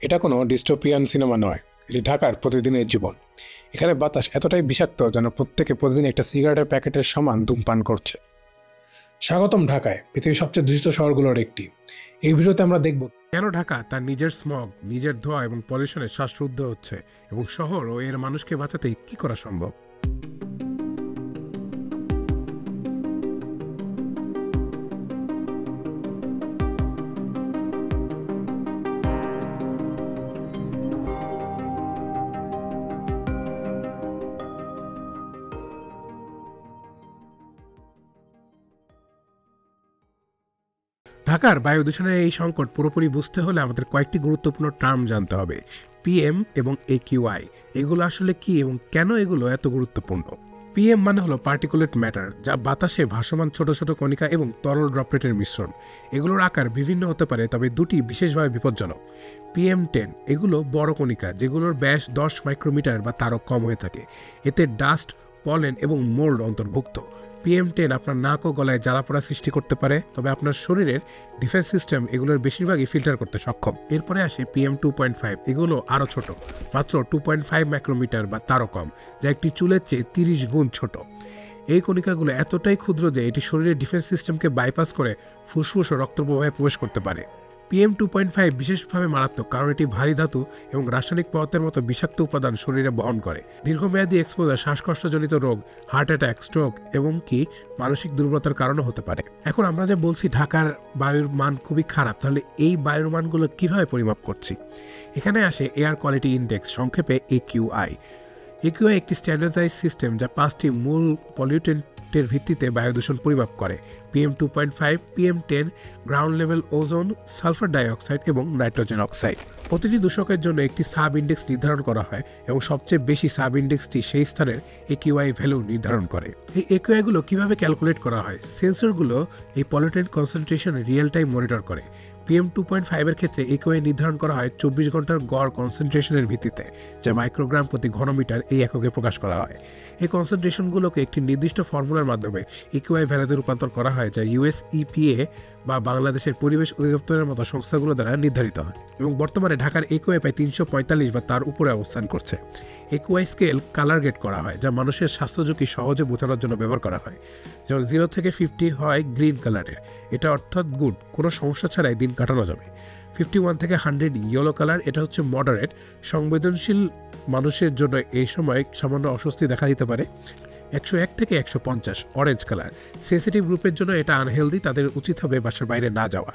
এটা কোনো dystopian cinema নয়, এটি ঢাকার প্রতিদিনের জীবন। এখানে বাতাস এতটাই বিষাক্ত যেন প্রত্যেকে প্রতিদিন একটা সিগারেটের প্যাকেটের সমান ধূমপান করছে। স্বাগতম ঢাকায়, পৃথিবীর সবচেয়ে দূষিত শহরগুলোর একটি। এই ভিডিওতে আমরা দেখব কেন ঢাকা তার নিজের স্মগ, নিজের ধোঁয়া এবং পলিউশনে শ্বাসরুদ্ধ হচ্ছে, এবং শহর ও এর মানুষকে বাঁচাতে কি করা সম্ভব। ঢাকার বায়ু দূষণের এই সংকট পুরোপুরি বুঝতে হলে আমাদের কয়েকটি গুরুত্বপূর্ণ টার্ম জানতে হবে। পিএম এবং একিউআই, এগুলো আসলে কি এবং কেন এগুলো এত গুরুত্বপূর্ণ। পিএম মানে হলো পার্টিকুলেট ম্যাটার, যা বাতাসে ভাসমান ছোট ছোট কণিকা এবং তরল ড্রপলেটের মিশ্রণ। এগুলোর আকার বিভিন্ন হতে পারে, তবে দুটি বিশেষভাবে বিপজ্জনক। PM10 এগুলো বড় কণিকা, যেগুলোর ব্যাস 10 মাইক্রোমিটার বা তারও কম হয়ে থাকে। এতে ডাস্ট, পলেন এবং মোল্ড অন্তর্ভুক্ত। PM10 আপনার নাক ও গলায় জ্বালাপোড়া সৃষ্টি করতে পারে, তবে আপনার শরীরের ডিফেন্স সিস্টেম এগুলোর বেশিরভাগই ফিল্টার করতে সক্ষম। এরপরে আসে PM2.5, এগুলো আরও ছোট, মাত্র 2.5 মাইক্রোমিটার বা তারও কম, যা একটি চুলের চেয়ে 30 গুণ ছোট। এই কণিকাগুলো এতটাই ক্ষুদ্র যে এটি শরীরের ডিফেন্স সিস্টেমকে বাইপাস করে ফুসফুস ও রক্তপ্রবাহে প্রবেশ করতে পারে। PM2.5 বিশেষভাবে মারাত্মক, কারণ এটি ভারী ধাতু এবং রাসায়নিক পদার্থের মতো বিষাক্ত উপাদান শরীরে বহন করে। দীর্ঘমেয়াদী এক্সপোজার শ্বাসকষ্টজনিত রোগ, হার্ট অ্যাটাক, স্ট্রোক এবং কি মানসিক দুর্বলতার কারণও হতে পারে। এখন আমরা যে বলছি ঢাকার বায়ুর মান খুবই খারাপ, তাহলে এই বায়ুর মানগুলো কিভাবে পরিমাপ করছি? এখানে আসে এয়ার কোয়ালিটি ইন্ডেক্স, সংক্ষেপে AQI। AQI একটি স্ট্যান্ডার্ডাইজ সিস্টেম যা 5টি মূল পলিউটেন্টের ভিত্তিতে বায়ু দূষণ পরিমাপ করে: PM2.5, PM10, ground level ozone, sulphur dioxide এবং নাইট্রোজেন অক্সাইড। প্রতিটি দূষকের জন্য একটি সাব ইন্ডেক্স নির্ধারণ করা হয় এবং সবচেয়ে বেশি সাব ইন্ডেক্সটি সেই স্থানের AQI ভ্যালু নির্ধারণ করে। এই AQI-গুলো কীভাবে ক্যালকুলেট করা হয়? সেন্সরগুলো এই pollutant concentration real time monitor করে। PM2.5 এর ক্ষেত্রে AQI নির্ধারণ করা হয় 24 ঘন্টার গড় কনসেন্ট্রেশনের ভিত্তিতে, যা মাইক্রোগ্রাম প্রতি ঘনমিটার এই এককে প্রকাশ করা হয়। এই কনসেন্ট্রেশনগুলোকে একটি নির্দিষ্ট ফর্মুলার মাধ্যমে AQI ভ্যালুতে রূপান্তর করা হয়, যা US EPA বা বাংলাদেশের পরিবেশ অধিদপ্তরের মতো সংস্থাগুলো দ্বারা নির্ধারিত হয়। এবং বর্তমানে ঢাকার AQI প্রায় 345 বা তার উপরে অবস্থান করছে। AQI স্কেল কালার গ্রেড করা হয়, যা মানুষের স্বাস্থ্য ঝুঁকি সহজে বোঝানোর জন্য ব্যবহার করা হয়। যেমন 0 থেকে 50 হয় গ্রিন কালারের, এটা অর্থাৎ গুড, কোনো সমস্যা ছাড়াই দিন কাটানো যাবে। 51 থেকে 100 ইয়েলো কালার, এটা হচ্ছে মডারেট, সংবেদনশীল মানুষের জন্য এই সময় সামান্য অস্বস্তি দেখা দিতে পারে। 101 থেকে 150 অরেঞ্জ কালার, সেন্সিটিভ গ্রুপের জন্য এটা আনহেলদি, তাদের উচিত হবে বাসার বাইরে না যাওয়া।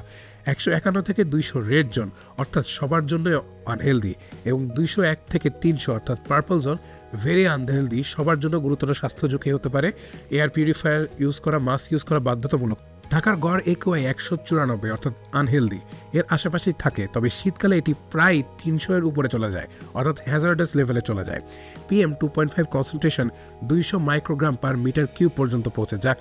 151 থেকে 200 রেড জোন, অর্থাৎ সবার জন্য আনহেলদি, এবং 201 থেকে 300 অর্থাৎ পার্পল জোন, ভেরি আনহেলদি, সবার জন্য গুরুতর স্বাস্থ্য ঝুঁকি হতে পারে। এয়ার পিউরিফায়ার ইউজ করা, মাস্ক ইউজ করা বাধ্যতামূলক। ঢাকার গড় AQI 194 অর্থাৎ আনহেলদি, এর আশেপাশেই থাকে, তবে শীতকালে এটি প্রায় 300-এর উপরে চলে যায়, অর্থাৎ হ্যাজার্ডাস লেভেলে চলে যায়। PM2.5 concentration 200 microgram per meter cube পর্যন্ত পৌঁছে, যা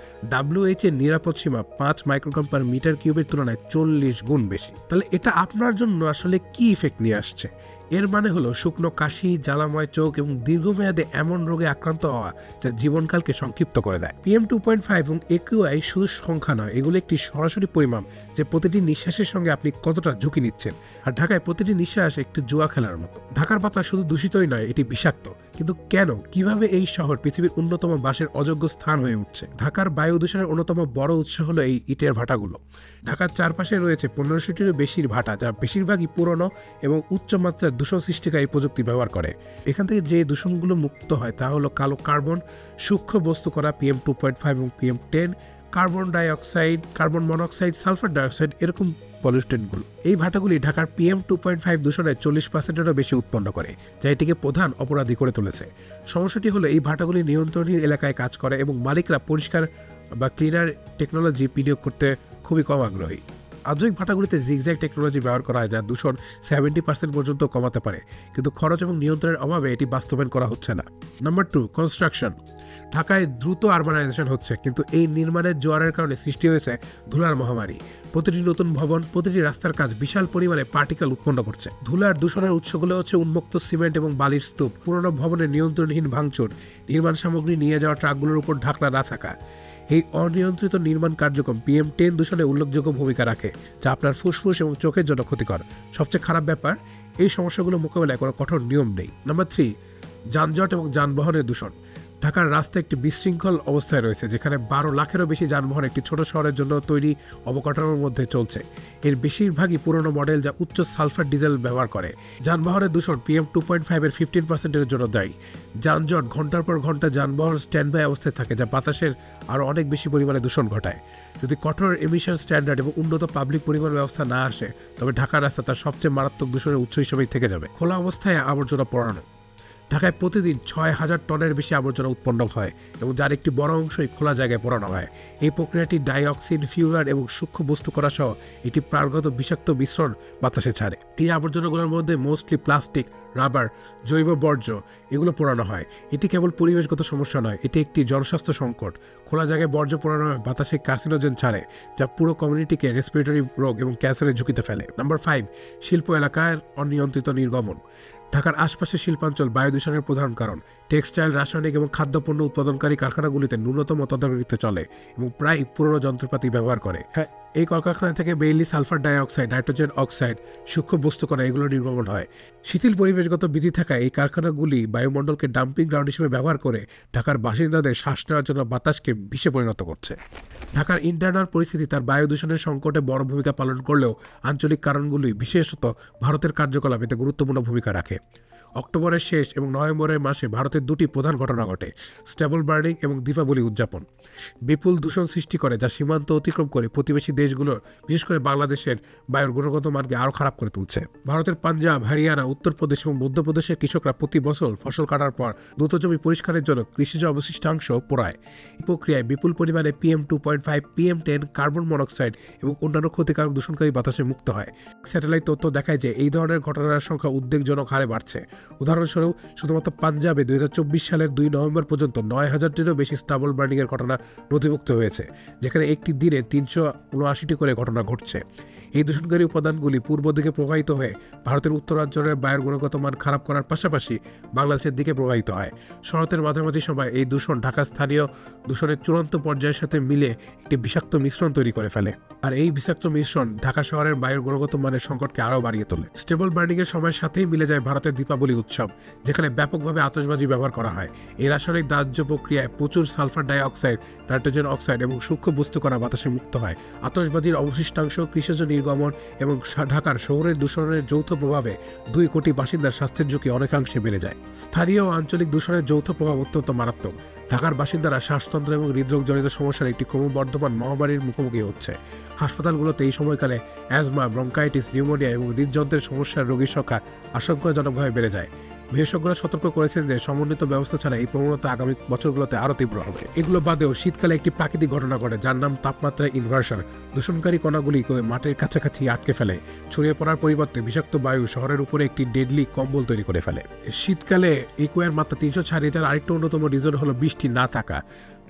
WHO এর নিরাপদ সীমা 5 মাইক্রোগ্রাম পার মিটার কিউবের তুলনায় 40 গুণ বেশি। তাহলে এটা আপনার জন্য আসলে কি ইফেক্ট নিয়ে আসছে? এর মানে হলো শুকনো কাশি, জ্বালাময় চোখ এবং দীর্ঘমেয়াদে এমন রোগে আক্রান্ত হওয়া যা জীবনকালকে সংক্ষিপ্ত করে দেয়। PM2.5 এবং AQI শুধু সংখ্যা নয়, এগুলো একটি সরাসরি পরিমাপ যে প্রতিটি নিঃশ্বাসের সঙ্গে আপনি কতটা ঝুঁকি নিচ্ছেন। আর ঢাকায় প্রতিটি নিঃশ্বাস একটি জুয়া খেলার মতো। ঢাকার বাতাস শুধু দূষিতই নয়, এটি বিষাক্ত। কিন্তু কেন, কিভাবে এই শহর পৃথিবীর অন্যতম বাসের অযোগ্য স্থান হয়ে উঠছে? ঢাকার বায়ু দূষণের অন্যতম বড় উৎস হলো এই ইটের ভাটাগুলো। ঢাকার চারপাশে রয়েছে 1500-টিরও বেশির ভাটা, যা বেশিরভাগই পুরনো এবং উচ্চমাত্রার দূষণ সৃষ্টিকারী প্রযুক্তি ব্যবহার করে। এখান থেকে যে দূষণগুলো মুক্ত হয় তা হলো কালো কার্বন, সূক্ষ্ম বস্তু করা PM2.5 এবং PM10, carbon dioxide, carbon monoxide, sulphur dioxide, এরকম পলিউটেন্টগুলো। এই ভাটাগুলি ঢাকার PM2.5 দূষণের 40%-এরও বেশি উৎপন্ন করে, যা এটিকে প্রধান অপরাধী করে তুলেছে। সমস্যাটি হলো এই ভাটাগুলি নিয়ন্ত্রণহীন এলাকায় কাজ করে এবং মালিকরা পরিষ্কার বা ক্লিনার টেকনোলজি বিনিয়োগ করতে খুবই কম আগ্রহী। আধুনিক ভাটাগুলিতে জিগজ্যাগ টেকনোলজি ব্যবহার করা হয়, যা দূষণ 70% পর্যন্ত কমাতে পারে, কিন্তু খরচ এবং নিয়ন্ত্রণের অভাবে এটি বাস্তবায়ন করা হচ্ছে না। Number 2, construction. ঢাকায় দ্রুত আরবানাইজেশন হচ্ছে, কিন্তু এই নির্মাণের জোয়ারের কারণে সৃষ্টি হয়েছে ধুলার মহামারী। প্রতিটি নতুন ভবন, প্রতিটি রাস্তার কাজ বিশাল পরিমাণে পার্টিকেল উৎপন্ন করছে। ধুলার দূষণের উৎসগুলো হচ্ছে উন্মুক্ত সিমেন্ট এবং বালির স্তূপ, পুরনো ভবনের নিয়ন্ত্রণহীন ভাঙচুর, নির্মাণ সামগ্রী নিয়ে যাওয়া ট্রাকগুলোর উপর ঢাকনা না থাকা। এই অনিয়ন্ত্রিত নির্মাণ কার্যক্রম PM10 দূষণে উল্লেখযোগ্য ভূমিকা রাখে, যা আপনার ফুসফুস এবং চোখের জন্য ক্ষতিকর। সবচেয়ে খারাপ ব্যাপার, এই সমস্যাগুলো মোকাবেলায় কোনো কঠোর নিয়ম নেই। নাম্বার 3, যানজট এবং যানবাহনের দূষণ। ঢাকার রাস্তা একটি বিশৃঙ্খল অবস্থায় রয়েছে, যেখানে 12 লাখেরও বেশি যানবাহন একটি ছোট শহরের জন্য তৈরি অবকাঠামোর মধ্যে চলছে। এর বেশিরভাগই পুরনো মডেল, যা উচ্চ সালফার ডিজেল ব্যবহার করে। যানবাহনের দূষণ PM2.5 এর 15%-এর জন্য দায়ী। যানজট, ঘন্টার পর ঘন্টা যানবাহন স্ট্যান্ড বাই অবস্থায় থাকে, যা বাতাসের আরও অনেক বেশি পরিমাণে দূষণ ঘটায়। যদি কঠোর এমিশন স্ট্যান্ডার্ড এবং উন্নত পাবলিক পরিবহন ব্যবস্থা না আসে, তবে ঢাকার রাস্তা তার সবচেয়ে মারাত্মক দূষণের উৎস হিসেবেই থেকে যাবে। খোলা অবস্থায় আবর্জনা পোড়ানো। ঢাকায় প্রতিদিন 6,000 টনের বেশি আবর্জনা উৎপন্ন হয় এবং যার একটি বড় অংশই খোলা জায়গায় পোড়ানো হয়। এই প্রক্রিয়াটি ডাইঅক্সিন, ফিউরার এবং সূক্ষ্ম বস্তু করা সহ একটি প্রাণঘাতক বিষাক্ত মিশ্রণ বাতাসে ছাড়ে। এই আবর্জনাগুলোর মধ্যে মোস্টলি প্লাস্টিক, রাবার, জৈব বর্জ্য এগুলো পোড়ানো হয়। এটি কেবল পরিবেশগত সমস্যা নয়, এটি একটি জনস্বাস্থ্য সংকট। খোলা জায়গায় বর্জ্য পোড়ানো হয় বাতাসে কার্সিনোজেন ছাড়ে, যা পুরো কমিউনিটিকে রেসপিরেটরি রোগ এবং ক্যান্সারের ঝুঁকিতে ফেলে। নাম্বার 5, শিল্প এলাকার অনিয়ন্ত্রিত নির্গমন। ঢাকার আশপাশের শিল্পাঞ্চল বায়ু দূষণের প্রধান কারণ। টেক্সটাইল, রাসায়নিক এবং খাদ্যপণ্য উৎপাদনকারী কারখানাগুলিতে ন্যূনতম তদারকিতে চলে এবং প্রায় পুরনো যন্ত্রপাতি ব্যবহার করে। এই কলকারখানা থেকে Bailey sulphur dioxide, nitrogen oxide, সূক্ষ্ম বস্তুকণা এগুলো নির্গমন হয়। শিথিল পরিবেশগত বিধি থাকায় এই কারখানাগুলি বায়ুমণ্ডলকে ডাম্পিং গ্রাউন্ড হিসেবে ব্যবহার করে ঢাকার বাসিন্দাদের শ্বাস নেওয়ার জন্য বাতাসকে বিষে পরিণত করছে। ঢাকার ইন্টারনাল পরিস্থিতি তার বায়ু দূষণের সংকটে বড় ভূমিকা পালন করলেও আঞ্চলিক কারণগুলি, বিশেষত ভারতের কার্যকলাপ, এতে গুরুত্বপূর্ণ ভূমিকা রাখে। অক্টোবরের শেষ এবং নভেম্বরের মাসে ভারতের দুটি প্রধান ঘটনা ঘটে: স্টেবল বার্নিং এবং দীপাবলি উদযাপন। বিপুল দূষণ সৃষ্টি করে, যা সীমান্ত অতিক্রম করে প্রতিবেশী দেশগুলোর, বিশেষ করে বাংলাদেশের বায়ুর গুণগত মানকে আরও খারাপ করে তুলছে। ভারতের পাঞ্জাব, হরিয়ানা, উত্তরপ্রদেশ এবং মধ্যপ্রদেশের কৃষকরা প্রতি বছর ফসল কাটার পর দ্রুত জমি পরিষ্কারের জন্য কৃষিজ অবশিষ্টাংশ পোড়ায়। এই প্রক্রিয়ায় বিপুল পরিমাণে PM2.5, PM10, কার্বন মনোক্সাইড এবং অন্যান্য ক্ষতিকারক দূষণকারী বাতাসে মুক্ত হয়। স্যাটেলাইট তথ্য দেখায় যে এই ধরনের ঘটনার সংখ্যা উদ্বেগজনক হারে বাড়ছে। উদাহরণস্বরূপ, শুধুমাত্র পাঞ্জাবে 2024 সালের 2 নভেম্বর পর্যন্ত 9,000-টিরও বেশি স্টাবল বার্নিংয়ের ঘটনা নথিভুক্ত হয়েছে, যেখানে একটি দিনে 379টি করে ঘটনা ঘটছে। এই দূষণকারী উপাদানগুলি পূর্ব দিকে প্রবাহিত হয়ে ভারতের উত্তরাঞ্চলের বায়ুর গুণগত মান খারাপ করার পাশাপাশি বাংলাদেশের দিকে প্রবাহিত হয়। শরতের মাঝামাঝি সময় এই দূষণ ঢাকার স্থানীয় দূষণের চূড়ান্ত পর্যায়ের সাথে মিলে একটি বিষাক্ত মিশ্রণ তৈরি করে ফেলে, আর এই বিষাক্ত মিশ্রণ ঢাকা শহরের বায়ুর গুণগত মানের সংকটকে আরও বাড়িয়ে তোলে। স্টেবল বার্নিংয়ের সময়ের সাথেই মিলে যায় ভারতের দীপাবলি উৎসব, যেখানে ব্যাপকভাবে আতশবাজি ব্যবহার করা হয়। এই রাসায়নিক দাহ্য প্রক্রিয়ায় প্রচুর সালফার ডাইঅক্সাইড, নাইট্রোজেন অক্সাইড এবং সূক্ষ্ম বস্তুকণা বাতাসে মুক্ত হয়। আতশবাজির অবশিষ্টাংশ, কৃষিজ নির্গমন এবং ঢাকার শহরের দূষণের যৌথ প্রভাবে 2 কোটি বাসিন্দার স্বাস্থ্যের ঝুঁকি অনেকাংশে বেড়ে যায়। স্থানীয় ও আঞ্চলিক দূষণের যৌথ প্রভাব অত্যন্ত মারাত্মক। ঢাকার বাসিন্দারা শ্বাসতন্ত্র এবং হৃদরোগজনিত সমস্যার একটি ক্রমবর্ধমান মহামারীর মুখোমুখি হচ্ছে। হাসপাতালগুলোতে এই সময়কালে অ্যাজমা, ব্রঙ্কাইটিস, নিউমোনিয়া এবং হৃদযন্ত্রের সমস্যার রোগীর সংখ্যা আশঙ্কাজনকভাবে বেড়ে যায়। বিশেষজ্ঞরা সতর্ক করেছেন যে সমন্বিত ব্যবস্থা ছাড়া এই প্রবণতা আগামী বছরগুলোতে আরও তীব্র হবে। এগুলো বাদেও শীতকালে একটি প্রাকৃতিক ঘটনা ঘটে, যার নাম তাপমাত্রা ইনভার্সন। দূষণকারী কণাগুলি মাটির কাছাকাছি আটকে ফেলে, ছড়িয়ে পড়ার পরিবর্তে বিষাক্ত বায়ু শহরের উপরে একটি ডেডলি কম্বল তৈরি করে ফেলে। শীতকালে ইকুয়ার মাত্রা 300 ছাড়িয়ে যাওয়ার আরেকটা অন্যতম রিজন হলো বৃষ্টি না থাকা।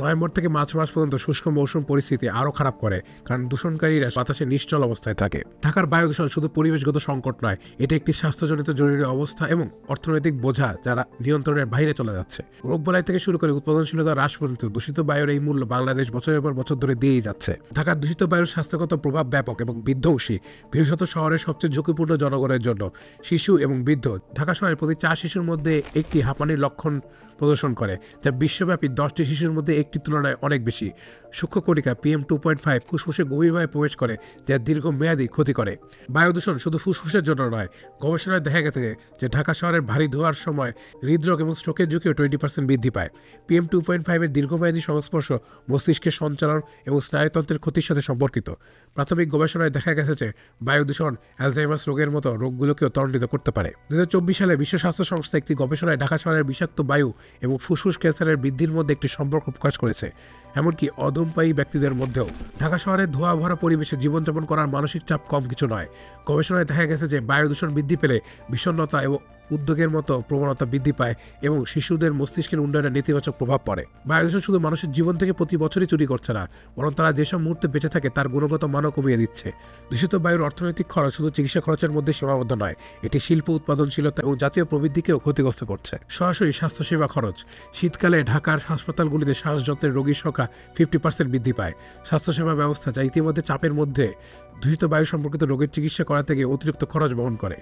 নভেম্বর থেকে মার্চ মাস পর্যন্ত শুষ্ক মৌসুম পরিস্থিতি আরও খারাপ করে, কারণ দূষণকারীরা বাতাসে নিশ্চল অবস্থায় থাকে। ঢাকার বায়ু দূষণ শুধু পরিবেশগত সংকট নয়, এটা একটি স্বাস্থ্যজনিত জরুরি অবস্থা এবং অর্থনৈতিক বোঝা যারা নিয়ন্ত্রণের বাইরে চলে যাচ্ছে। রোগবালাই থেকে শুরু করে উৎপাদনশীলতা হ্রাস পর্যন্ত দূষিত বায়ুর এই মূল্য বাংলাদেশ বছরের পর বছর ধরে দিয়েই যাচ্ছে। ঢাকার দূষিত বায়ুর স্বাস্থ্যগত প্রভাব ব্যাপক এবং বিধ্বংসী, বিশেষত শহরের সবচেয়ে ঝুঁকিপূর্ণ জনগণের জন্য, শিশু এবং বৃদ্ধ। ঢাকা শহরের প্রতি 4 শিশুর মধ্যে একটি হাঁপানির লক্ষণ প্রদর্শন করে, যা বিশ্বব্যাপী 10টি শিশুর মধ্যে একটি তুলনায় অনেক বেশি। সূক্ষ্ম কণিকা PM2.5 ফুসফুসে গভীরভাবে প্রবেশ করে, যা দীর্ঘমেয়াদী ক্ষতি করে। বায়ু দূষণ শুধু ফুসফুসের জন্য নয়, গবেষণায় দেখা গেছে যে ঢাকা শহরের ভারী ধোঁয়ার সময় হৃদরোগ এবং স্ট্রোকের ঝুঁকিও 20% বৃদ্ধি পায়। PM2.5 এর দীর্ঘমেয়াদী সংস্পর্শ মস্তিষ্কের সঞ্চালন এবং স্নায়ুতন্ত্রের ক্ষতির সাথে সম্পর্কিত। প্রাথমিক গবেষণায় দেখা গেছে যে বায়ু দূষণ অ্যালজাইমার্স রোগের মতো রোগগুলোকেও ত্বরান্বিত করতে পারে। 2024 সালে বিশ্ব স্বাস্থ্য সংস্থা একটি গবেষণায় ঢাকা শহরের বিষাক্ত বায়ু এবং ফুসফুস ক্যান্সারের বৃদ্ধির মধ্যে একটি সম্পর্ক প্রকাশ করেছে, এমনকি অদম্পায়ী ব্যক্তিদের মধ্যেও। ঢাকা শহরের ধোঁয়া ভরা পরিবেশে জীবনযাপন করার মানসিক চাপ কম কিছু নয়। গবেষণায় দেখা গেছে যে বায়ু দূষণ বৃদ্ধি পেলে বিষণ্ণতা এবং উদ্যোগের মতো প্রবণতা বৃদ্ধি পায় এবং শিশুদের মস্তিষ্কের উন্নয়নে নেতিবাচক প্রভাব পড়ে। বায়ু দূষণ শুধু মানুষের জীবন থেকে প্রতি বছরই চুরি করছে না, বরং তারা যেসব মুহূর্তে বেঁচে থাকে তার গুণগত মানও কমিয়ে দিচ্ছে। দূষিত বায়ুর অর্থনৈতিক খরচ শুধু চিকিৎসা খরচের মধ্যে সীমাবদ্ধ নয়, এটি শিল্প উৎপাদনশীলতা এবং জাতীয় প্রবৃদ্ধিকেও ক্ষতিগ্রস্ত করছে। সরাসরি স্বাস্থ্যসেবা খরচ। শীতকালে ঢাকার হাসপাতালগুলিতে শ্বাসযন্ত্রের রোগীর সংখ্যা 50% বৃদ্ধি পায়। স্বাস্থ্যসেবা ব্যবস্থা, যা ইতিমধ্যে চাপের মধ্যে, দূষিত বায়ু সম্পর্কিত রোগের চিকিৎসা করা থেকে অতিরিক্ত খরচ বহন করে।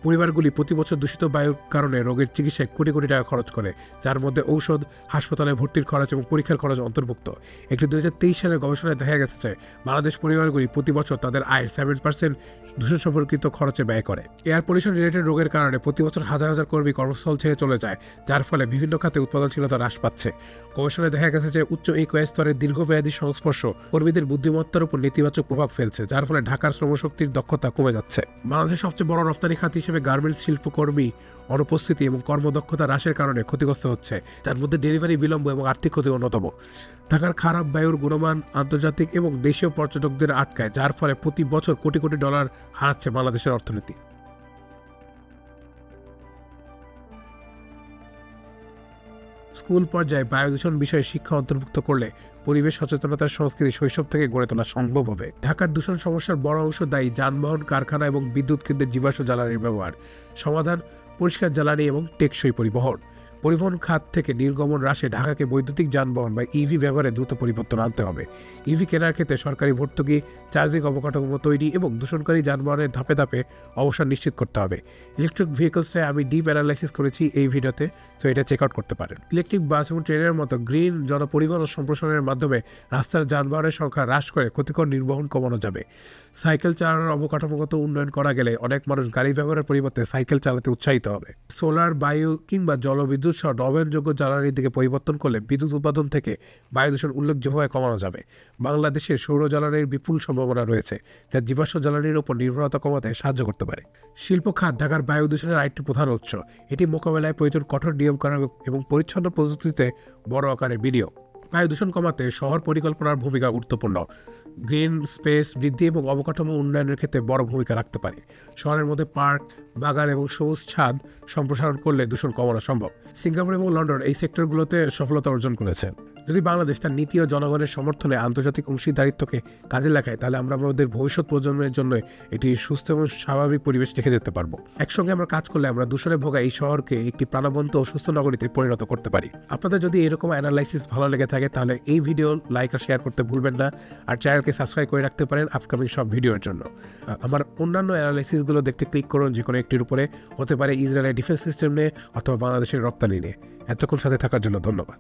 পরিবারগুলি প্রতি বছর দূষিত বায়ুর কারণে রোগের চিকিৎসায় কোটি কোটি টাকা খরচ করে, যার মধ্যে ঔষধ, হাসপাতালে ভর্তির খরচ এবং পরীক্ষার খরচ অন্তর্ভুক্ত। একটি 2023 সালের গবেষণায় দেখা গেছে যে বাংলাদেশ পরিবারগুলি প্রতি বছর তাদের আয়ের 7% দূষণ সম্পর্কিত খরচে ব্যয় করে। এয়ার পলিউশন রিলেটেড রোগের কারণে প্রতি বছর হাজার হাজার কর্মী কর্মস্থল ছেড়ে চলে যায়, যার ফলে বিভিন্ন খাতে উৎপাদনশীলতা হ্রাস পাচ্ছে। গবেষণায় দেখা গেছে যে উচ্চ EQI স্তরের দীর্ঘমেয়াদী সংস্পর্শ কর্মীদের বুদ্ধিমত্তার উপর নেতিবাচক প্রভাব ফেলছে, যার ফলে ঢাকার শ্রমশক্তির দক্ষতা কমে যাচ্ছে। বাংলাদেশের সবচেয়ে বড় রপ্তানি খাত হিসেবে গার্মেন্টস শিল্পকর্মী অনুপস্থিতি এবং কর্মদক্ষতা হ্রাসের কারণে ক্ষতিগ্রস্ত হচ্ছে, যার মধ্যে ডেলিভারি বিলম্ব এবং আর্থিক ক্ষতি অন্যতম। ঢাকার খারাপ বায়ুর গুণমান আন্তর্জাতিক এবং দেশীয় পর্যটকদের আটকায়, যার ফলে প্রতি বছর কোটি কোটি ডলার হারাচ্ছে বাংলাদেশের অর্থনীতি। স্কুল পর্যায়ে বায়ু দূষণ বিষয়ে শিক্ষা অন্তর্ভুক্ত করলে পরিবেশ সচেতনতার সংস্কৃতি শৈশব থেকে গড়ে তোলা সম্ভব হবে। ঢাকার দূষণ সমস্যার বড় অংশ দায়ী যানবাহন, কারখানা এবং বিদ্যুৎ কেন্দ্রের জীবাশ্ম জ্বালানির ব্যবহার। সমাধান: পরিষ্কার জ্বালানি এবং টেকসই পরিবহন। পরিবহন খাত থেকে নির্গমন হ্রাসে ঢাকাকে বৈদ্যুতিক যানবাহন বা ইভি ব্যবহারে দ্রুত পরিবর্তন আনতে হবে। ইভি কেনার ক্ষেত্রে সরকারি ভর্তুকি, চার্জিং অবকাঠামো তৈরি এবং দূষণকারী যানবাহনের ধাপে ধাপে অবসান নিশ্চিত করতে হবে। ইলেকট্রিক ভেহিকলসে আমি ডিপ অ্যানালাইসিস করেছি এই ভিডিওতে, সো এটা চেক আউট করতে পারেন। ইলেকট্রিক বাস এবং ট্রেনের মতো গ্রিন জনপরিবহন ও সম্প্রসারণের মাধ্যমে রাস্তার যানবাহনের সংখ্যা হ্রাস করে ক্ষতিকর নির্বহন কমানো যাবে। সাইকেল চালানোর অবকাঠামোগত উন্নয়ন করা গেলে অনেক মানুষ গাড়ি ব্যবহারের পরিবর্তে সাইকেল চালাতে উৎসাহিত হবে। সোলার, বায়ু কিংবা জলবিদ্যুৎ সহ নবায়নযোগ্য জ্বালানির দিকে পরিবর্তন করলে বিদ্যুৎ উৎপাদন থেকে বায়ু দূষণ উল্লেখযোগ্যভাবে কমানো যাবে। বাংলাদেশে সৌর জ্বালানির বিপুল সম্ভাবনা রয়েছে, যা জীবাশ্ম জ্বালানির উপর নির্ভরতা কমাতে সাহায্য করতে পারে। শিল্প খাত ঢাকার বায়ু দূষণের আরেকটি প্রধান উৎস। এটি মোকাবেলায় প্রয়োজন কঠোর নিয়মকানুন এবং পরিচ্ছন্ন প্রযুক্তিতে বড় আকারে বিনিয়োগ। বায়ু দূষণ কমাতে শহর পরিকল্পনার ভূমিকা গুরুত্বপূর্ণ। গ্রিন স্পেস বৃদ্ধি এবং অবকাঠামো উন্নয়নের ক্ষেত্রে বড় ভূমিকা রাখতে পারে। শহরের মধ্যে পার্ক, বাগান এবং সবুজ ছাদ সম্প্রসারণ করলে দূষণ কমানো সম্ভব। সিঙ্গাপুর এবং লন্ডন এই সেক্টরগুলোতে সফলতা অর্জন করেছে। যদি বাংলাদেশ তার নীতি ও জনগণের সমর্থনে আন্তর্জাতিক অংশীদারিত্বকে কাজে লাগায়, তাহলে আমরা আমাদের ভবিষ্যৎ প্রজন্মের জন্য একটি সুস্থ এবং স্বাভাবিক পরিবেশ রেখে যেতে পারবো। একসঙ্গে আমরা কাজ করলে আমরা দূষণে ভোগা এই শহরকে একটি প্রাণবন্ত ও সুস্থ নগরীতে পরিণত করতে পারি। আপনাদের যদি এরকম অ্যানালাইসিস ভালো লেগে থাকে তাহলে এই ভিডিও লাইক আর শেয়ার করতে ভুলবেন না, আর চ্যানেলকে সাবস্ক্রাইব করে রাখতে পারেন আপকামিং সব ভিডিওর জন্য। আমার অন্যান্য অ্যানালাইসিসগুলো দেখতে ক্লিক করুন যে কোনো একটির উপরে, হতে পারে ইসরায়েলের ডিফেন্স সিস্টেম নিয়ে অথবা বাংলাদেশের রপ্তানি নিয়ে। এতক্ষণ সাথে থাকার জন্য ধন্যবাদ।